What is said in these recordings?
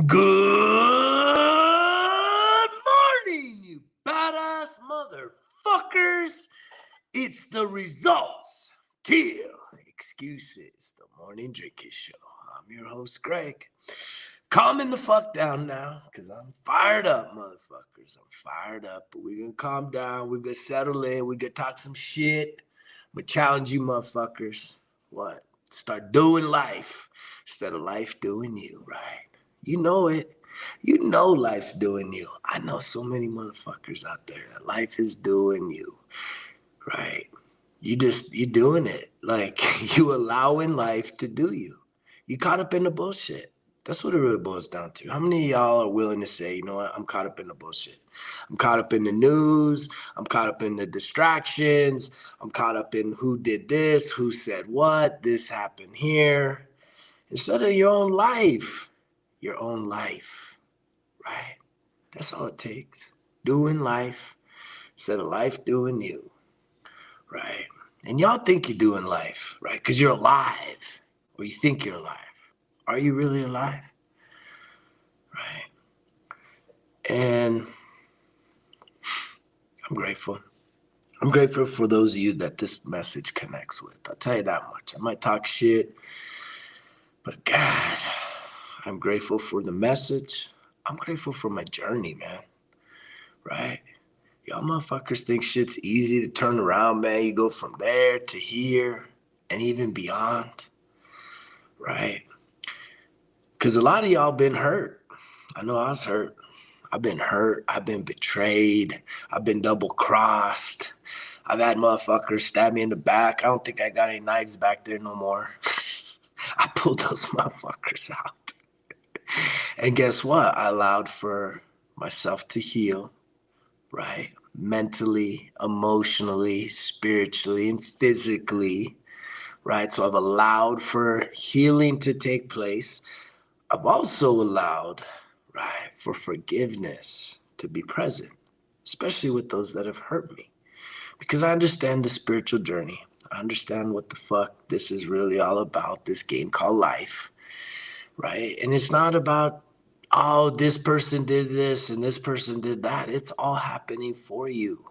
Good morning, you badass motherfuckers. It's the results kill excuses, the morning drinking show. I'm your host, Greg. Calming the fuck down now, because I'm fired up, motherfuckers. I'm fired up, but we're going to calm down. We're going to settle in. We're going to talk some shit. I'm going to challenge you, motherfuckers. What? Start doing life instead of life doing you, right? You know it. You know life's doing you. I know so many motherfuckers out there that life is doing you, right? You're doing it. Like, you allowing life to do you. You caught up in the bullshit. That's what it really boils down to. How many of y'all are willing to say, you know what, I'm caught up in the bullshit. I'm caught up in the news. I'm caught up in the distractions. I'm caught up in who did this, who said what, this happened here. Instead of your own life, right? That's all it takes. Doing life instead of life doing you, right? And y'all think you're doing life, right? Because you're alive, or you think you're alive. Are you really alive? Right? And I'm grateful. I'm grateful for those of you that this message connects with. I'll tell you that much. I might talk shit, but God, I'm grateful for the message. I'm grateful for my journey, man. Right? Y'all motherfuckers think shit's easy to turn around, man. You go from there to here and even beyond, right? Because a lot of y'all been hurt. I know I was hurt. I've been hurt. I've been betrayed. I've been double-crossed. I've had motherfuckers stab me in the back. I don't think I got any knives back there no more. I pulled those motherfuckers out. And guess what? I allowed for myself to heal, right? Mentally, emotionally, spiritually, and physically, right? So I've allowed for healing to take place. I've also allowed, right, for forgiveness to be present, especially with those that have hurt me. Because I understand the spiritual journey. I understand what the fuck this is really all about, this game called life, right? And it's not about, oh, this person did this and this person did that. It's all happening for you.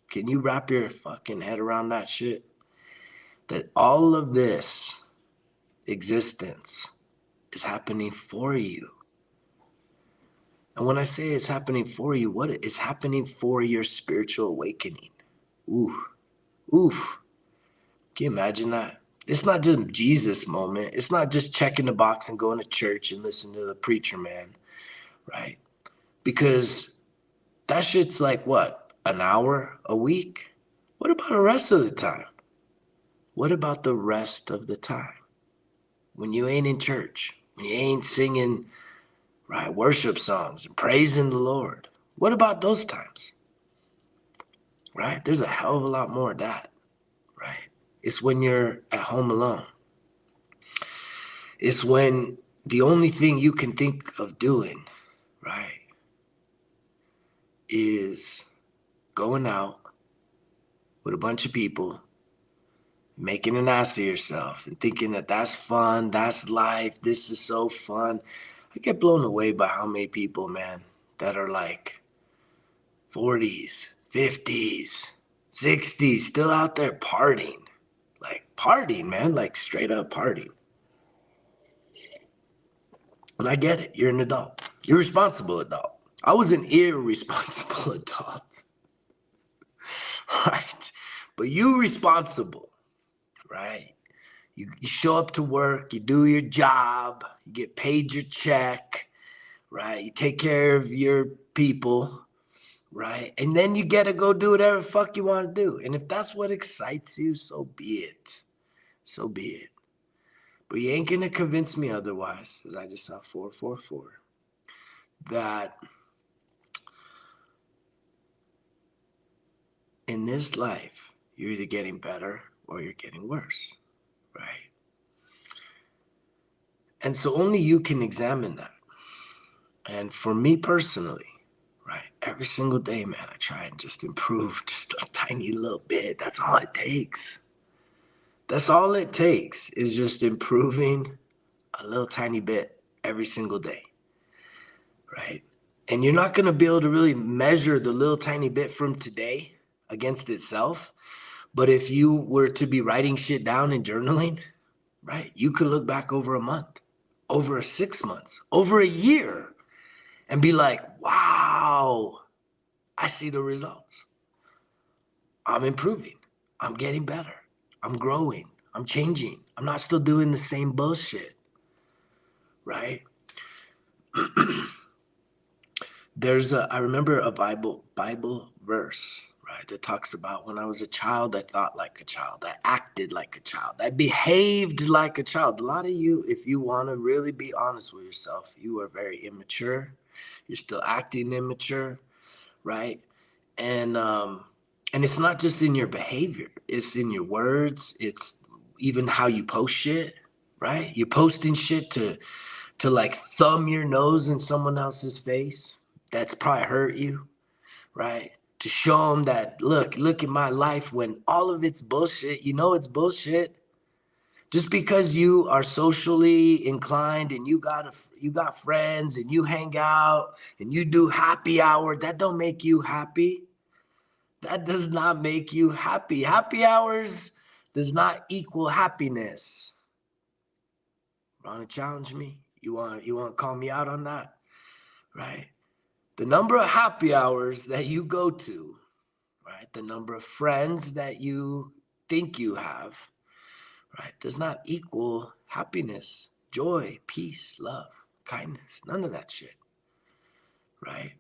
Can you wrap your fucking head around that shit? That all of this existence is happening for you. And when I say it's happening for you, what is happening for your spiritual awakening? Oof. Can you imagine that? It's not just Jesus moment. It's not just checking the box and going to church and listening to the preacher, man, right? Because that shit's like what? An hour a week? What about the rest of the time? What about the rest of the time? When you ain't in church, when you ain't singing, right, worship songs and praising the Lord. What about those times? Right? There's a hell of a lot more of that, right? It's when you're at home alone. It's when the only thing you can think of doing, right, is going out with a bunch of people, making an ass of yourself and thinking that that's fun, that's life, this is so fun. I get blown away by how many people, man, that are like 40s, 50s, 60s, still out there partying. Like partying, man, like straight up partying. And I get it. You're an adult. You're a responsible adult. I was an irresponsible adult. Right? But you responsible, right? You show up to work, you do your job, you get paid your check, right? You take care of your people, right? And then you get to go do whatever the fuck you want to do. And if that's what excites you, so be it. So be it. But you ain't going to convince me otherwise, as I just saw 444, that in this life, you're either getting better or you're getting worse, right? And so only you can examine that. And for me personally, right, every single day, man, I try and just improve just a tiny little bit. That's all it takes. That's all it takes is just improving a little tiny bit every single day. right? And you're not going to be able to really measure the little tiny bit from today against itself. But if you were to be writing shit down and journaling, right, you could look back over a month, over 6 months, over a year, and be like, wow, I see the results. I'm improving. I'm getting better. I'm growing. I'm changing. I'm not still doing the same bullshit, right? I remember a Bible verse, right, that talks about when I was a child, I thought like a child, I acted like a child, I behaved like a child. A lot of you, if you want to really be honest with yourself, you are very immature. You're still acting immature, right? And it's not just in your behavior, it's in your words, it's even how you post shit, right? You're posting shit to like thumb your nose in someone else's face that's probably hurt you, right? To show them that, look at my life, when all of it's bullshit. You know it's bullshit. Just because you are socially inclined and you got friends and you hang out and you do happy hour, that don't make you happy. That does not make you happy. Happy hours does not equal happiness. Want to challenge me? You want to call me out on that? Right? The number of happy hours that you go to, right? The number of friends that you think you have, right? Does not equal happiness, joy, peace, love, kindness, none of that shit, right?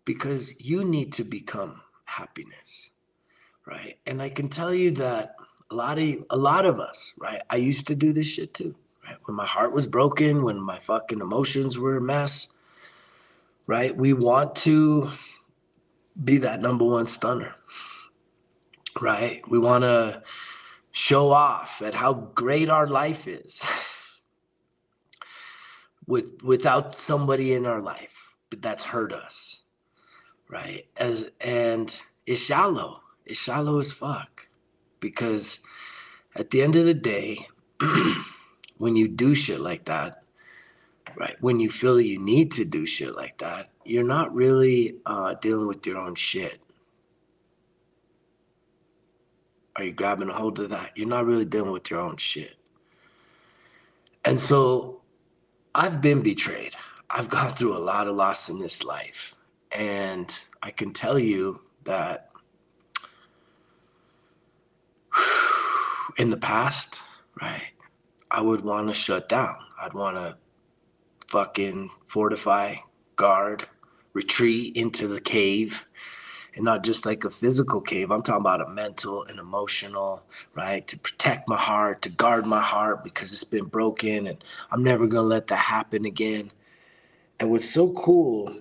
Because you need to become happiness, right? And I can tell you that a lot of us, right? I used to do this shit too, right? When my heart was broken, when my fucking emotions were a mess, right? We want to be that number one stunner, right? We want to show off at how great our life is without somebody in our life, but that's hurt us, right? And it's shallow. It's shallow as fuck, because at the end of the day, when you do shit like that, right? When you feel that you need to do shit like that, you're not really dealing with your own shit. Are you grabbing a hold of that? You're not really dealing with your own shit. And so I've been betrayed. I've gone through a lot of loss in this life. And I can tell you that in the past, right, I would want to shut down. I'd want to fucking fortify, guard, retreat into the cave. And not just like a physical cave. I'm talking about a mental and emotional, right? To protect my heart, to guard my heart, because it's been broken and I'm never going to let that happen again. And what's so cool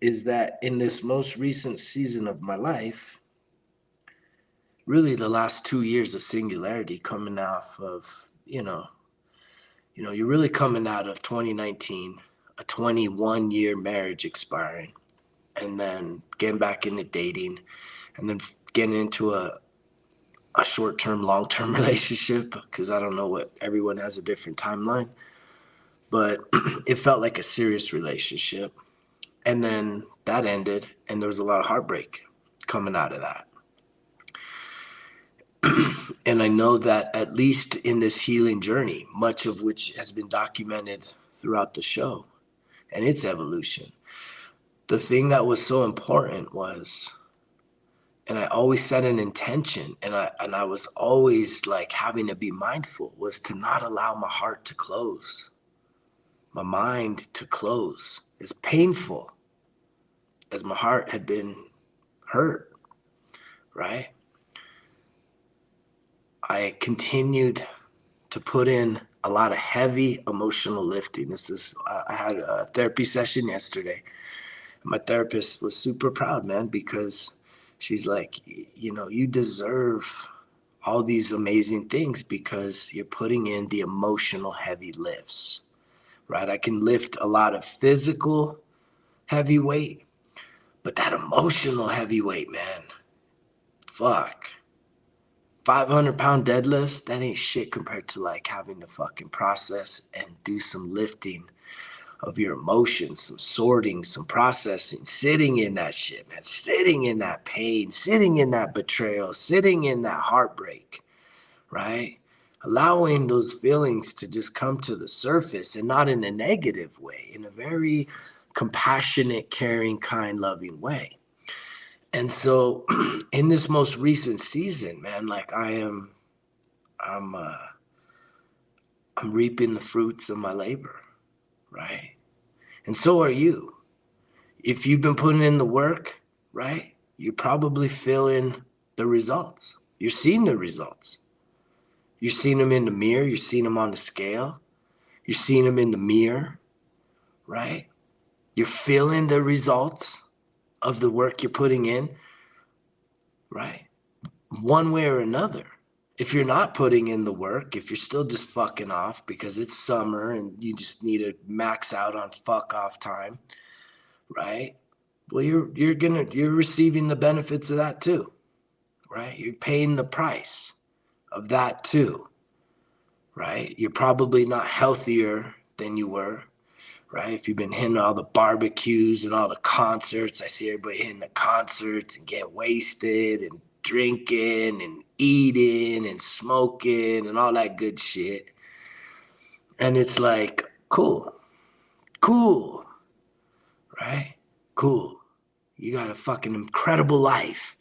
is that in this most recent season of my life, really the last 2 years of singularity, coming off of, you're really coming out of 2019, a 21-year marriage expiring, and then getting back into dating, and then getting into a short-term, long-term relationship, because I don't know, what everyone has a different timeline, but it felt like a serious relationship. And then that ended, and there was a lot of heartbreak coming out of that. And I know that at least in this healing journey, much of which has been documented throughout the show and its evolution, the thing that was so important was, and I always set an intention, and I was always like having to be mindful, was to not allow my heart to close, my mind to close. As painful as my heart had been hurt, right? I continued to put in a lot of heavy emotional lifting. I had a therapy session yesterday. My therapist was super proud, man, because she's like, you deserve all these amazing things because you're putting in the emotional heavy lifts, right? I can lift a lot of physical heavy weight, but that emotional heavy weight, man, fuck. 500-pound deadlifts, that ain't shit compared to like having to fucking process and do some lifting of your emotions, some sorting, some processing, sitting in that shit, man, sitting in that pain, sitting in that betrayal, sitting in that heartbreak, right? Allowing those feelings to just come to the surface, and not in a negative way, in a very compassionate, caring, kind, loving way. And so in this most recent season, man, like I'm reaping the fruits of my labor, right? And so are you. If you've been putting in the work, right, you're probably feeling the results. You're seeing the results. You're seeing them in the mirror. You're seeing them on the scale. You're seeing them in the mirror, right? You're feeling the results of the work you're putting in, right? One way or another. If you're not putting in the work, if you're still just fucking off because it's summer and you just need to max out on fuck off time, right? Well, you're receiving the benefits of that too, right? You're paying the price of that too, right? You're probably not healthier than you were, right? If you've been hitting all the barbecues and all the concerts, I see everybody hitting the concerts and get wasted and drinking and eating and smoking and all that good shit. And it's like, cool, right? Cool. You got a fucking incredible life,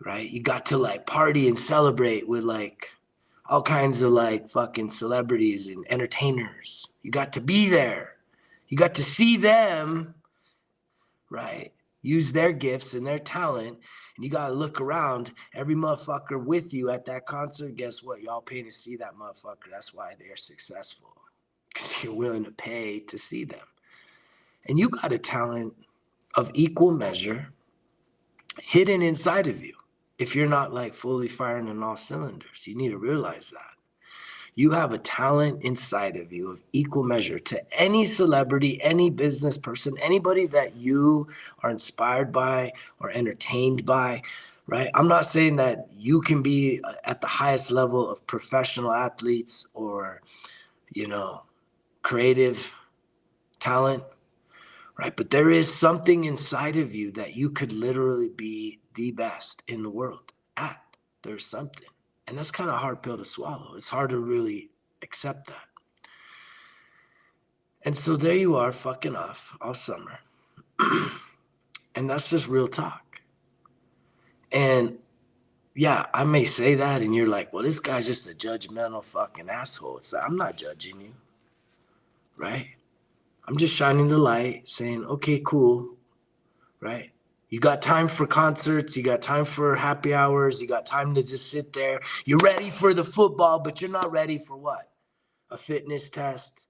right? You got to like party and celebrate with like all kinds of like fucking celebrities and entertainers. You got to be there. You got to see them, right? Use their gifts and their talent. And you got to look around. Every motherfucker with you at that concert, guess what? Y'all paying to see that motherfucker. That's why they're successful. Because you're willing to pay to see them. And you got a talent of equal measure hidden inside of you. If you're not like fully firing on all cylinders, you need to realize that. You have a talent inside of you of equal measure to any celebrity, any business person, anybody that you are inspired by or entertained by, right? I'm not saying that you can be at the highest level of professional athletes or, creative talent, right? But there is something inside of you that you could literally be the best in the world at. There's something. And that's kind of a hard pill to swallow. It's hard to really accept that. And so there you are fucking off all summer. And that's just real talk. And yeah, I may say that and you're like, well, this guy's just a judgmental fucking asshole. It's like, I'm not judging you, right? I'm just shining the light saying, okay, cool, right? You got time for concerts. You got time for happy hours. You got time to just sit there. You're ready for the football, but you're not ready for what? A fitness test,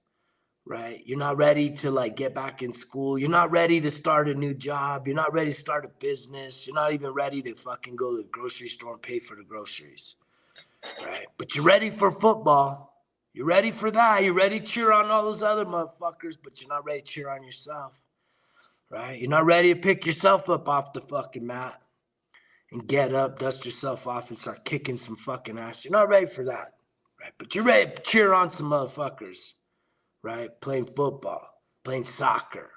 right? You're not ready to like get back in school. You're not ready to start a new job. You're not ready to start a business. You're not even ready to fucking go to the grocery store and pay for the groceries, right? But you're ready for football. You're ready for that. You're ready to cheer on all those other motherfuckers, but you're not ready to cheer on yourself. Right? You're not ready to pick yourself up off the fucking mat and get up, dust yourself off, and start kicking some fucking ass. You're not ready for that, right? But you're ready to cheer on some motherfuckers, right? Playing football, playing soccer,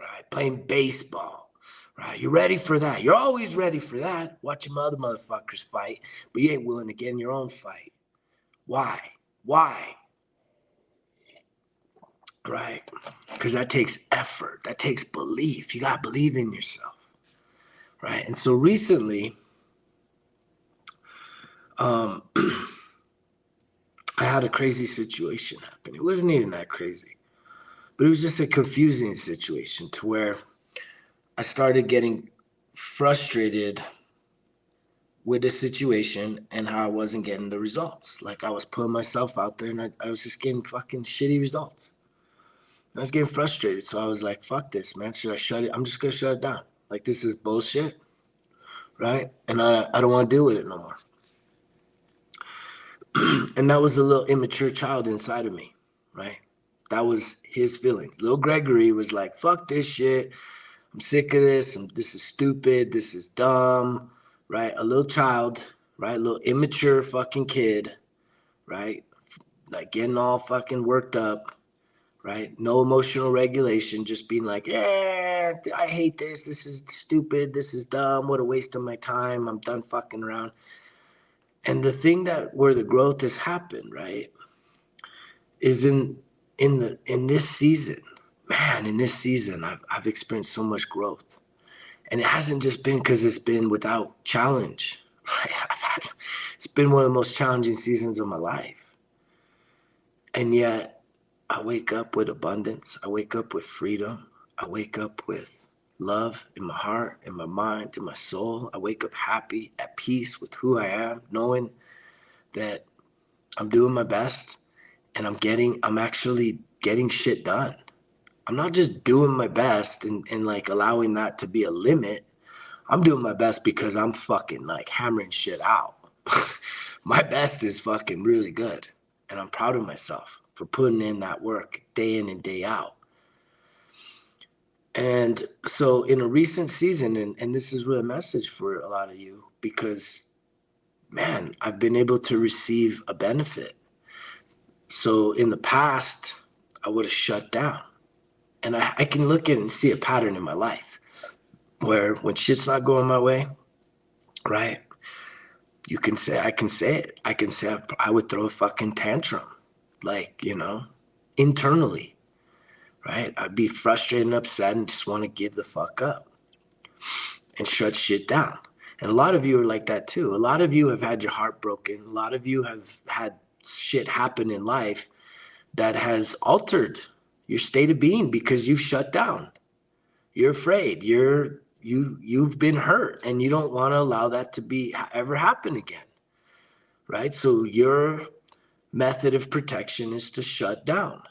right? Playing baseball, right? You're ready for that. You're always ready for that. Watching other motherfuckers fight, but you ain't willing to get in your own fight. Why? Right? Because that takes effort. That takes belief. You got to believe in yourself. Right? And so recently, I had a crazy situation happen. It wasn't even that crazy, but it was just a confusing situation to where I started getting frustrated with the situation and how I wasn't getting the results. Like I was putting myself out there and I was just getting fucking shitty results. I was getting frustrated. So I was like, fuck this, man. Should I shut it? I'm just going to shut it down. Like, this is bullshit. Right? And I don't want to deal with it no more. And that was a little immature child inside of me. Right? That was his feelings. Little Gregory was like, fuck this shit. I'm sick of this. This is stupid. This is dumb. Right? A little child. Right? A little immature fucking kid. Right? Like getting all fucking worked up. right? No emotional regulation, just being like, yeah, I hate this. This is stupid. This is dumb. What a waste of my time. I'm done fucking around. And the thing that where the growth has happened, right, is in this season. Man, in this season, I've experienced so much growth. And it hasn't just been because it's been without challenge. Right? It's been one of the most challenging seasons of my life. And yet I wake up with abundance. I wake up with freedom. I wake up with love in my heart, in my mind, in my soul. I wake up happy, at peace with who I am, knowing that I'm doing my best and I'm actually getting shit done. I'm not just doing my best and like allowing that to be a limit. I'm doing my best because I'm fucking like hammering shit out. My best is fucking really good. And I'm proud of myself for putting in that work day in and day out. And so in a recent season, and this is really a message for a lot of you, because man, I've been able to receive a benefit. So in the past, I would have shut down. And I can look at and see a pattern in my life where when shit's not going my way, right? I can say it. I can say I would throw a fucking tantrum, like, internally, right? I'd be frustrated and upset and just want to give the fuck up and shut shit down. And a lot of you are like that too. A lot of you have had your heart broken. A lot of you have had shit happen in life that has altered your state of being because you've shut down. You're afraid. You've been hurt and you don't want to allow that to be ever happen again. Right? So your method of protection is to shut down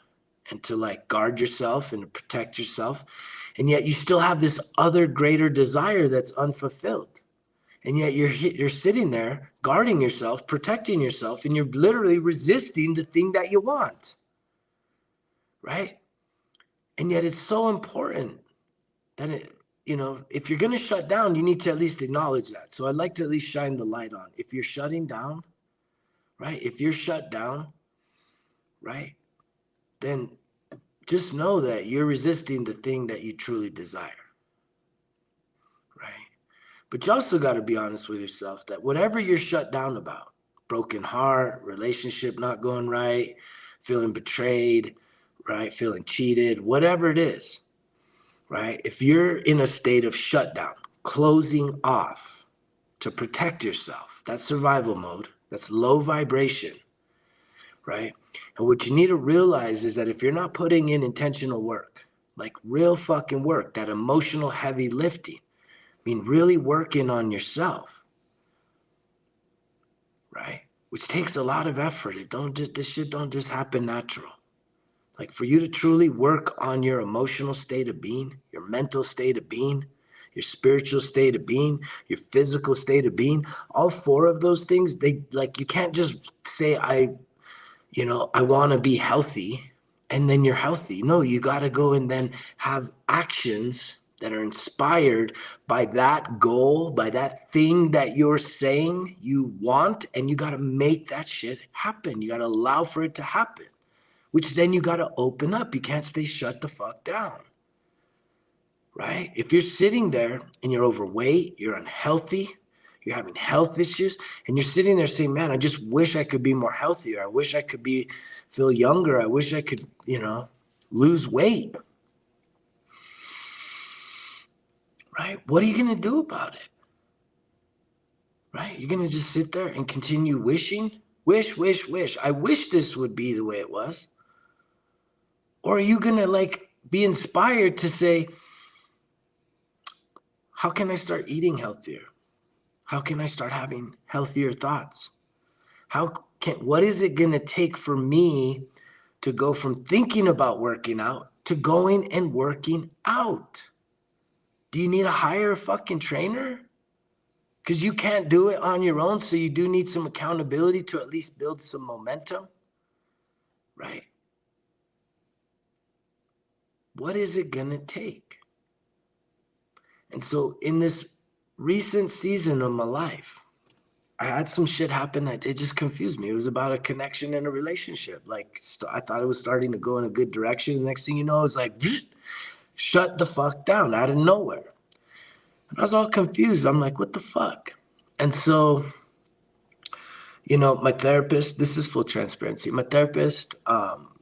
and to like guard yourself and to protect yourself. And yet you still have this other greater desire that's unfulfilled. And yet you're sitting there guarding yourself, protecting yourself, and you're literally resisting the thing that you want. Right? And yet it's so important that if you're going to shut down, you need to at least acknowledge that. So I'd like to at least shine the light on. If you're shutting down, right? If you're shut down, right? Then just know that you're resisting the thing that you truly desire, right? But you also got to be honest with yourself that whatever you're shut down about, broken heart, relationship not going right, feeling betrayed, right? Feeling cheated, whatever it is, right? If you're in a state of shutdown, closing off to protect yourself, that's survival mode, that's low vibration, right? And what you need to realize is that if you're not putting in intentional work, like real fucking work, that emotional heavy lifting, I mean, really working on yourself, right? Which takes a lot of effort. This shit don't just happen natural. Like for you to truly work on your emotional state of being, your mental state of being, your spiritual state of being, your physical state of being, all four of those things, you can't just say, I want to be healthy and then you're healthy. No, you got to go and then have actions that are inspired by that goal, by that thing that you're saying you want, and you got to make that shit happen. You got to allow for it to happen, which then you got to open up. You can't stay shut the fuck down, right? If you're sitting there and you're overweight, you're unhealthy, you're having health issues, and you're sitting there saying, man, I just wish I could be more healthier. I wish I could feel younger. I wish I could, lose weight. Right? What are you going to do about it? Right? You're going to just sit there and continue wishing? Wish. I wish this would be the way it was. Or are you going to be inspired to say, how can I start eating healthier? How can I start having healthier thoughts? What is it going to take for me to go from thinking about working out to going and working out? Do you need to hire a fucking trainer? Because you can't do it on your own, so you do need some accountability to at least build some momentum, right? What is it going to take? And so in this recent season of my life, I had some shit happen that it just confused me. It was about a connection in a relationship. Like I thought it was starting to go in a good direction. The next thing you know, it's like shut the fuck down out of nowhere. And I was all confused. I'm like, what the fuck? And so, my therapist, this is full transparency. My therapist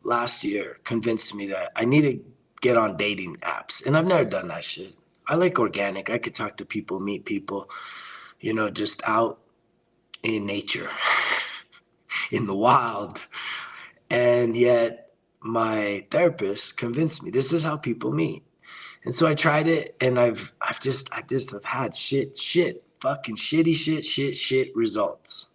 last year convinced me that I need to get on dating apps. And I've never done that shit. I like organic. I could talk to people, meet people, just out in nature, in the wild. And yet my therapist convinced me this is how people meet. And so I tried it, and I've just have had fucking shit results.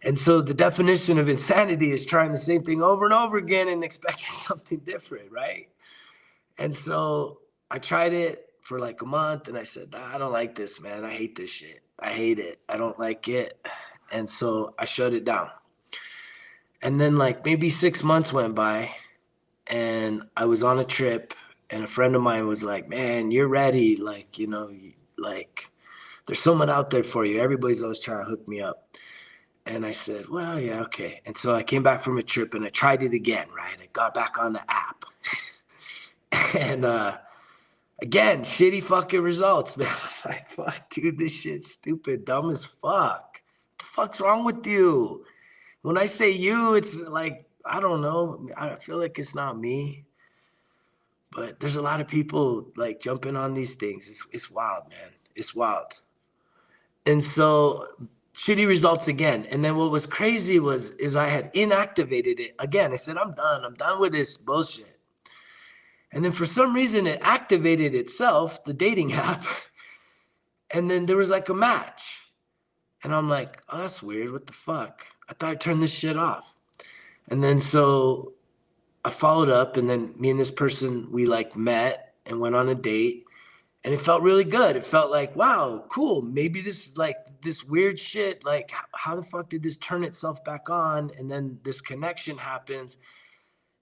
And so the definition of insanity is trying the same thing over and over again and expecting something different, right? And so I tried it for like a month, and I said, nah, I don't like this, man. I hate this shit. I hate it. I don't like it. And so I shut it down. And then like maybe 6 months went by, and I was on a trip, and a friend of mine was like, man, you're ready. Like, like there's someone out there for you. Everybody's always trying to hook me up. And I said, well, yeah, okay. And so I came back from a trip, and I tried it again, right? I got back on the app. And again, shitty fucking results, man. Like, fuck, dude, this shit's stupid, dumb as fuck. What the fuck's wrong with you? When I say you, it's like, I don't know. I feel like it's not me. But there's a lot of people like jumping on these things. It's wild, man. It's wild. And so shitty results again. And then what was crazy is I had inactivated it again. I said, I'm done with this bullshit. And then for some reason it activated itself, the dating app. And then there was like a match. And I'm like, oh, that's weird. What the fuck? I thought I turned this shit off. And then so I followed up, and then me and this person, we like met and went on a date, and it felt really good. It felt like, wow, cool. Maybe this is like this weird shit. Like, how the fuck did this turn itself back on? And then this connection happens.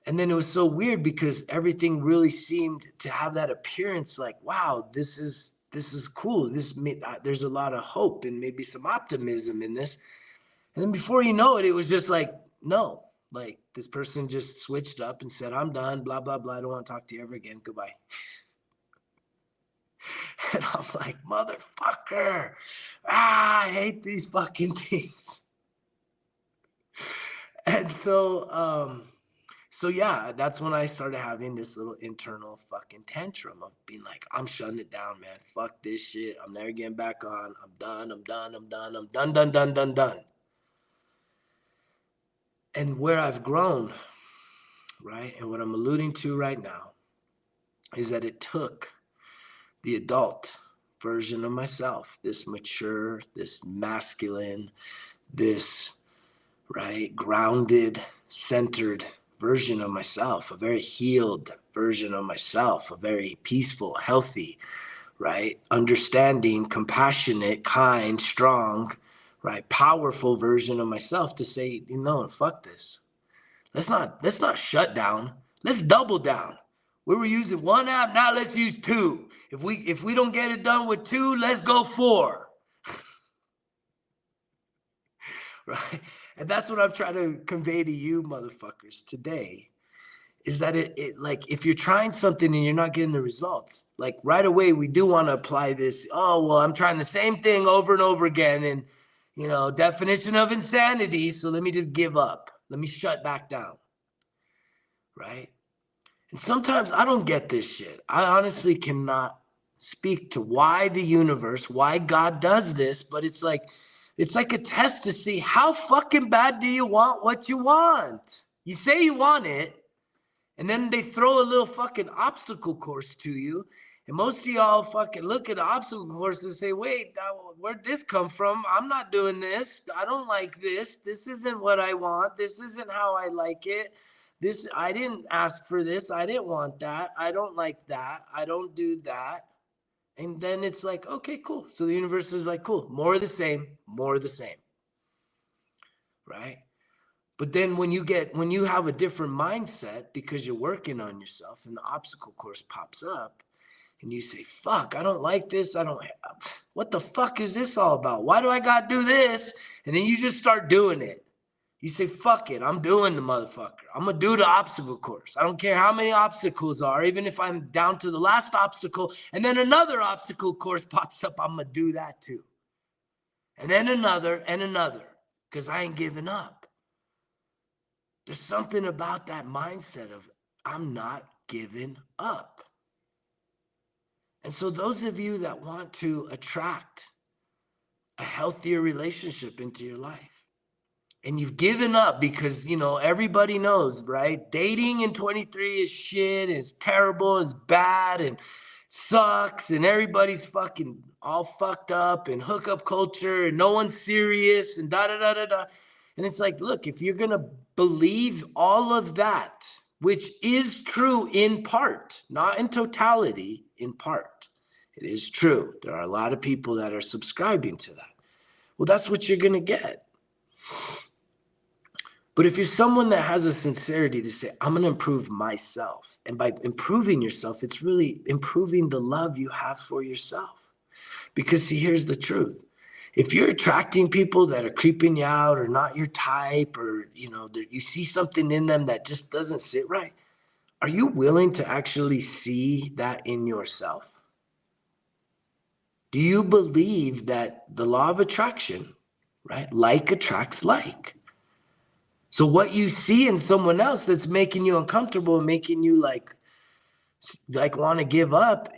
And then it was so weird because everything really seemed to have that appearance like, wow, this is cool. There's a lot of hope and maybe some optimism in this. And then before you know it, it was just like, no. Like this person just switched up and said, I'm done, blah, blah, blah. I don't want to talk to you ever again. Goodbye. And I'm like, motherfucker. I hate these fucking things. And so yeah, that's when I started having this little internal fucking tantrum of being like, I'm shutting it down, man. Fuck this shit. I'm never getting back on. I'm done. I'm done. And where I've grown, right, and what I'm alluding to right now is that it took the adult version of myself, this mature, this masculine, this, right, grounded, centered version of myself, a very healed version of myself, a very peaceful, healthy, right, understanding, compassionate, kind, strong, right, powerful version of myself to say, fuck this. Let's not shut down. Let's double down. We were using one app, now let's use two. If we don't get it done with two, let's go 4. Right? And that's what I'm trying to convey to you motherfuckers today, is that it like if you're trying something and you're not getting the results, like right away we do want to apply this, oh, well, I'm trying the same thing over and over again, and definition of insanity, so let me just give up. Let me shut back down. Right? And sometimes I don't get this shit. I honestly cannot speak to why the universe, why God does this, but it's like a test to see how fucking bad do you want what you want. You say you want it, and then they throw a little fucking obstacle course to you. And most of y'all fucking look at the obstacle course and say, wait, where'd this come from? I'm not doing this. I don't like this. This isn't what I want. This isn't how I like it. I didn't ask for this. I didn't want that. I don't like that. I don't do that. And then it's like, okay, cool. So the universe is like, cool, more of the same, right? But then when you have a different mindset because you're working on yourself and the obstacle course pops up, and you say, fuck, I don't like this. What the fuck is this all about? Why do I got to do this? And then you just start doing it. You say, fuck it, I'm doing the motherfucker. I'm going to do the obstacle course. I don't care how many obstacles are, even if I'm down to the last obstacle, and then another obstacle course pops up, I'm going to do that too. And then another and another, because I ain't giving up. There's something about that mindset of, I'm not giving up. And so those of you that want to attract a healthier relationship into your life, and you've given up because, everybody knows, right? Dating in 23 is shit, is terrible, is bad, and sucks, and everybody's fucking all fucked up, and hookup culture, and no one's serious, and da-da-da-da-da. And it's like, look, if you're going to believe all of that, which is true in part, not in totality, in part, it is true. There are a lot of people that are subscribing to that. Well, that's what you're going to get. But if you're someone that has a sincerity to say, I'm going to improve myself, and by improving yourself, it's really improving the love you have for yourself. Because see, here's the truth. If you're attracting people that are creeping you out or not your type, or, you see something in them that just doesn't sit right, are you willing to actually see that in yourself? Do you believe that the law of attraction, right? Like attracts like. So what you see in someone else that's making you uncomfortable and making you like want to give up,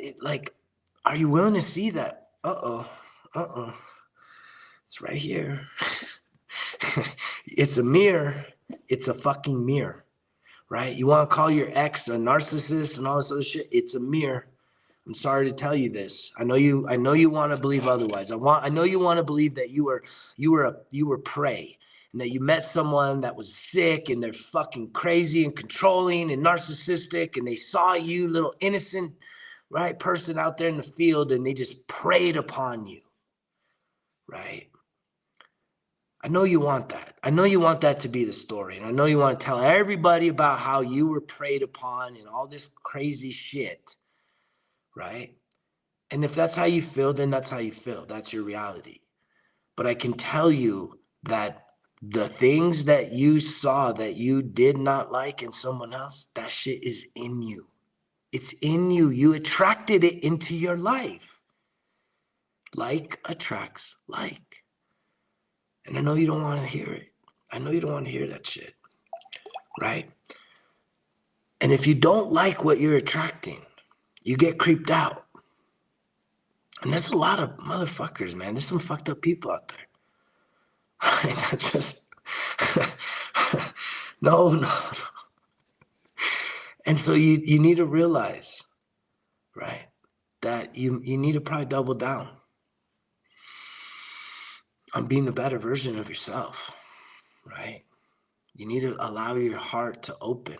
are you willing to see that? It's right here. It's a mirror. It's a fucking mirror, right? You want to call your ex a narcissist and all this other shit? It's a mirror. I'm sorry to tell you this. I know you want to believe otherwise. I know you want to believe that you were prey. And that you met someone that was sick and they're fucking crazy and controlling and narcissistic, and they saw you, little innocent, right, person out there in the field, and they just preyed upon you, right? I know you want that. I know you want that to be the story. And I know you want to tell everybody about how you were preyed upon and all this crazy shit, right? And if that's how you feel, then that's how you feel. That's your reality. But I can tell you that the things that you saw that you did not like in someone else, that shit is in you. It's in you. You attracted it into your life. Like attracts like. And I know you don't want to hear it. I know you don't want to hear that shit. Right? And if you don't like what you're attracting, you get creeped out. And there's a lot of motherfuckers, man. There's some fucked up people out there. Just no. And so you need to realize, right, that you need to probably double down on being a better version of yourself, right? You need to allow your heart to open,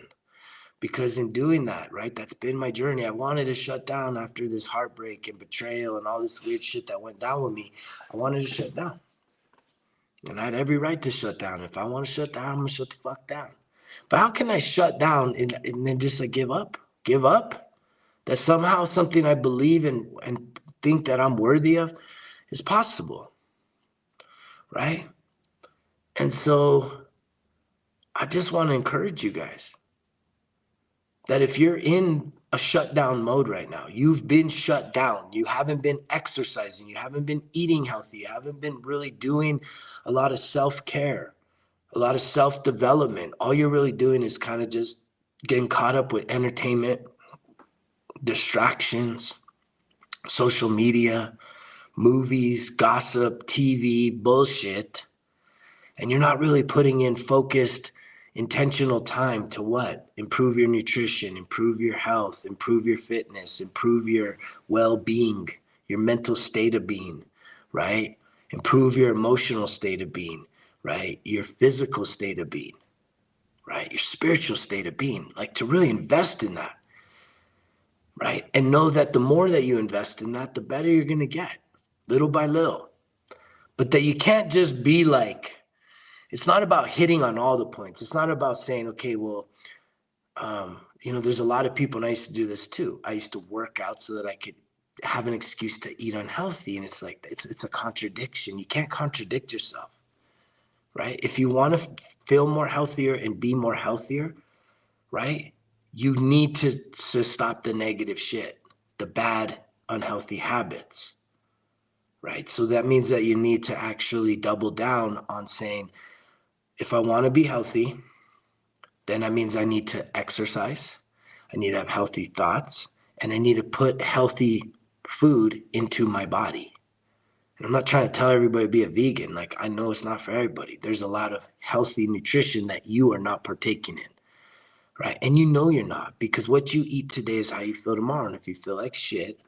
because in doing that, right, that's been my journey. I wanted to shut down after this heartbreak and betrayal and all this weird shit that went down with me. I wanted to shut down. And I had every right to shut down. If I want to shut down, I'm going to shut the fuck down. But how can I shut down and then just like give up? Give up? That's somehow something I believe in and think that I'm worthy of is possible. Right? And so I just want to encourage you guys that if you're in a shutdown mode right now, you've been shut down, you haven't been exercising, you haven't been eating healthy, you haven't been really doing a lot of self-care, a lot of self-development. All you're really doing is kind of just getting caught up with entertainment, distractions, social media, movies, gossip, TV, bullshit. And you're not really putting in focused, intentional time to what? Improve your nutrition, improve your health, improve your fitness, improve your well-being, your mental state of being, right? Improve your emotional state of being, right? Your physical state of being, right? Your spiritual state of being, like to really invest in that, right? And know that the more that you invest in that, the better you're going to get, little by little. But that you can't just be like, it's not about hitting on all the points. It's not about saying, okay, well, There's a lot of people, and I used to do this too. I used to work out so that I could have an excuse to eat unhealthy. And it's like, it's a contradiction. You can't contradict yourself, right? If you want to feel more healthier and be more healthier, right? You need to stop the negative shit, the bad, unhealthy habits, right? So that means that you need to actually double down on saying, if I want to be healthy, then that means I need to exercise. I need to have healthy thoughts, and I need to put healthy food into my body. And I'm not trying to tell everybody to be a vegan. Like, I know it's not for everybody. There's a lot of healthy nutrition that you are not partaking in, right? And you're not, because what you eat today is how you feel tomorrow. And if you feel like shit,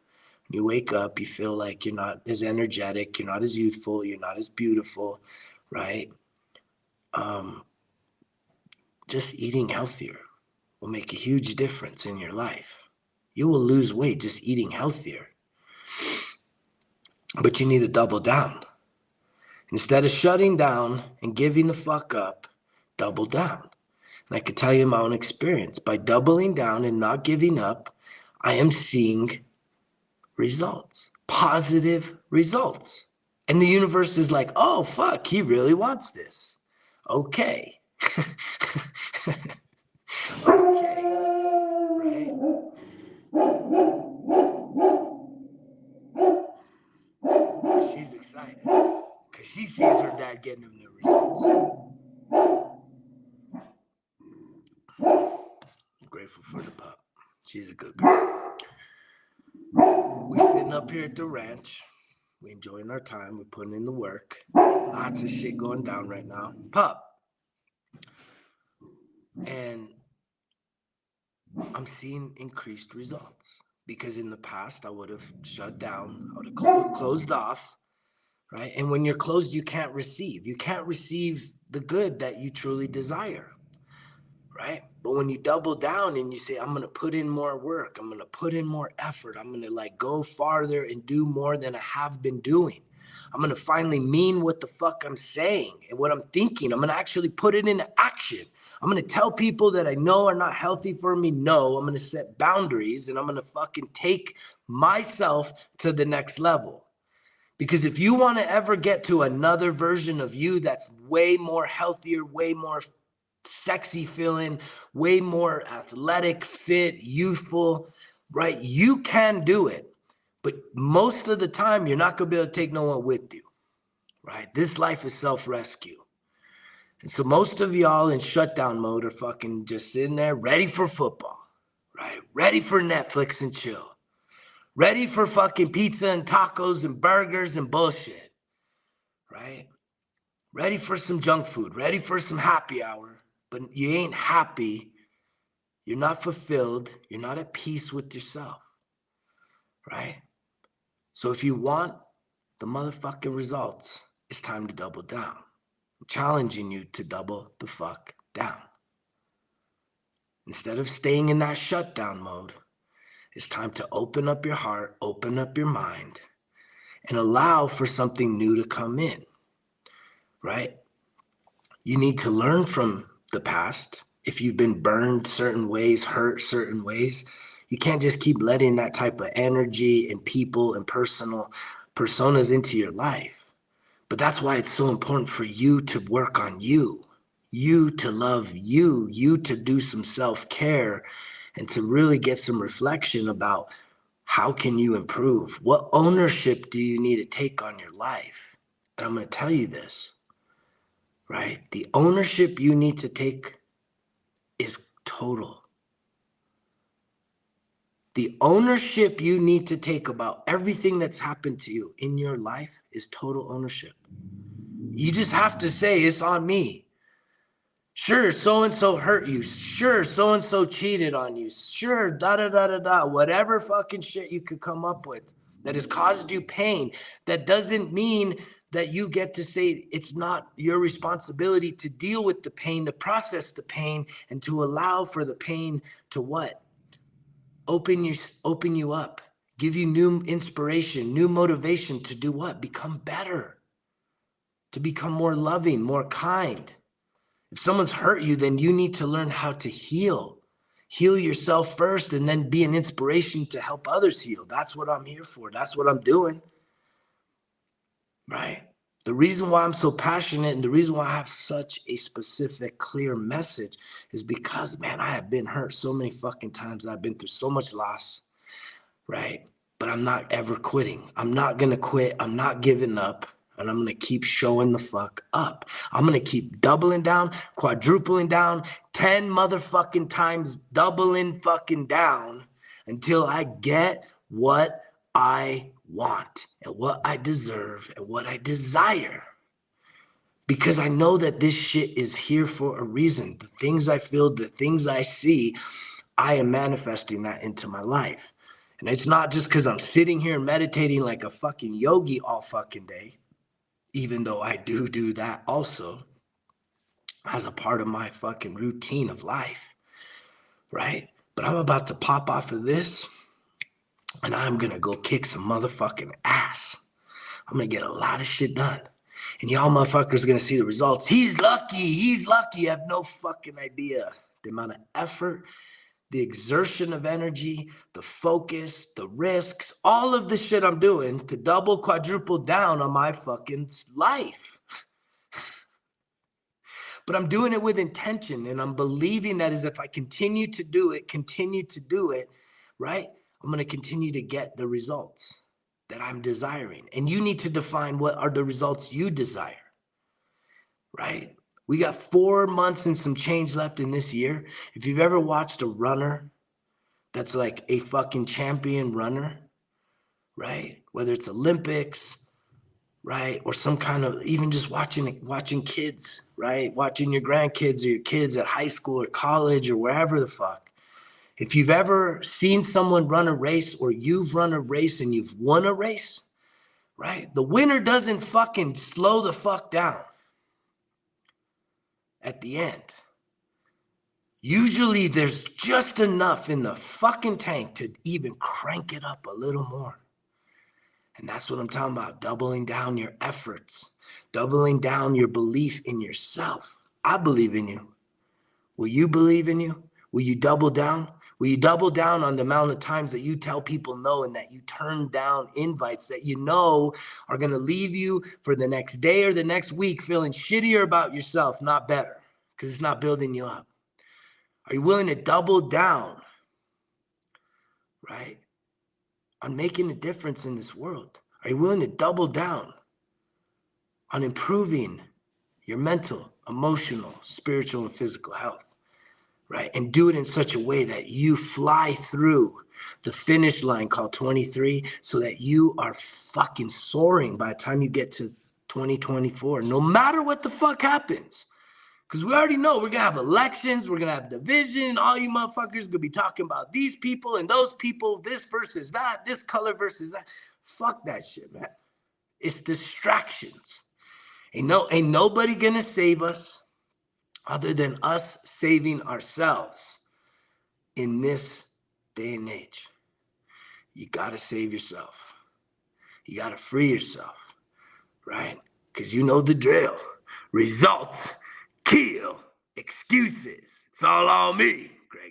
you wake up, you feel like you're not as energetic, you're not as youthful, you're not as beautiful, right? Just eating healthier will make a huge difference in your life. You will lose weight just eating healthier. But you need to double down. Instead of shutting down and giving the fuck up, double down. And I can tell you my own experience. By doubling down and not giving up, I am seeing results, positive results. And the universe is like, oh, fuck, he really wants this. Okay. Okay. Right? She's excited because she sees her dad getting him the results. I'm grateful for the pup. She's a good girl. We sitting up here at the ranch. We enjoying our time. We're putting in the work. Lots of shit going down right now. Pup. And I'm seeing increased results, because in the past I would have shut down, I would have closed off, right? And when you're closed, you can't receive. You can't receive the good that you truly desire, right? But when you double down and you say, I'm going to put in more work, I'm going to put in more effort, I'm going to like go farther and do more than I have been doing. I'm going to finally mean what the fuck I'm saying and what I'm thinking. I'm going to actually put it into action. I'm going to tell people that I know are not healthy for me, no. I'm going to set boundaries, and I'm going to fucking take myself to the next level. Because if you want to ever get to another version of you that's way more healthier, way more sexy feeling, way more athletic, fit, youthful, right? You can do it. But most of the time, you're not going to be able to take no one with you, right? This life is self-rescue. And so most of y'all in shutdown mode are fucking just sitting there ready for football, right? Ready for Netflix and chill. Ready for fucking pizza and tacos and burgers and bullshit, right? Ready for some junk food, ready for some happy hour, but you ain't happy. You're not fulfilled. You're not at peace with yourself, right? So if you want the motherfucking results, it's time to double down. I'm challenging you to double the fuck down. Instead of staying in that shutdown mode, it's time to open up your heart, open up your mind, and allow for something new to come in, right? You need to learn from the past. If you've been burned certain ways, hurt certain ways, you can't just keep letting that type of energy and people and personas into your life. But that's why it's so important for you to work on you to love you to do some self-care, and to really get some reflection about how can you improve? What ownership do you need to take on your life? And I'm going to tell you this, right? The ownership you need to take is total. The ownership you need to take about everything that's happened to you in your life is total ownership. You just have to say, it's on me. Sure, so-and-so hurt you. Sure, so-and-so cheated on you. Sure, da-da-da-da-da. Whatever fucking shit you could come up with that has caused you pain, that doesn't mean that you get to say it's not your responsibility to deal with the pain, to process the pain, and to allow for the pain to what? Open you up, give you new inspiration, new motivation to do what? Become better, to become more loving, more kind. If someone's hurt you, then you need to learn how to heal. Heal yourself first and then be an inspiration to help others heal. That's what I'm here for. That's what I'm doing. Right? The reason why I'm so passionate and the reason why I have such a specific, clear message is because, man, I have been hurt so many fucking times. I've been through so much loss, right? But I'm not ever quitting. I'm not going to quit. I'm not giving up. And I'm going to keep showing the fuck up. I'm going to keep doubling down, quadrupling down, 10 motherfucking times doubling fucking down until I get what I want and what I deserve and what I desire. Because I know that this shit is here for a reason. The things I feel, the things I see, I am manifesting that into my life. And it's not just because I'm sitting here meditating like a fucking yogi all fucking day, even though I do that also as a part of my fucking routine of life, right? But I'm about to pop off of this and I'm going to go kick some motherfucking ass. I'm going to get a lot of shit done. And y'all motherfuckers are going to see the results. He's lucky. He's lucky. I have no fucking idea the amount of effort, the exertion of energy, the focus, the risks, all of the shit I'm doing to double, quadruple down on my fucking life. But I'm doing it with intention, and I'm believing that as if I continue to do it, right? I'm going to continue to get the results that I'm desiring. And you need to define what are the results you desire, right? We got 4 months and some change left in this year. If you've ever watched a runner that's like a fucking champion runner, right? Whether it's Olympics, right? Or some kind of, even just watching kids, right? Watching your grandkids or your kids at high school or college or wherever the fuck. If you've ever seen someone run a race or you've run a race and you've won a race, right? The winner doesn't fucking slow the fuck down at the end. Usually there's just enough in the fucking tank to even crank it up a little more. And that's what I'm talking about, doubling down your efforts, doubling down your belief in yourself. I believe in you. Will you believe in you? Will you double down? Will you double down on the amount of times that you tell people no and that you turn down invites that you know are going to leave you for the next day or the next week feeling shittier about yourself, not better, because it's not building you up? Are you willing to double down, right, on making a difference in this world? Are you willing to double down on improving your mental, emotional, spiritual, and physical health, right? And do it in such a way that you fly through the finish line called 23 so that you are fucking soaring by the time you get to 2024, no matter what the fuck happens. Because we already know we're going to have elections, we're going to have division, all you motherfuckers going to be talking about these people and those people, this versus that, this color versus that. Fuck that shit, man. It's distractions. Ain't nobody going to save us other than us saving ourselves in this day and age. You got to save yourself. You got to free yourself, right? Because you know the drill. Results kill excuses. It's all on me.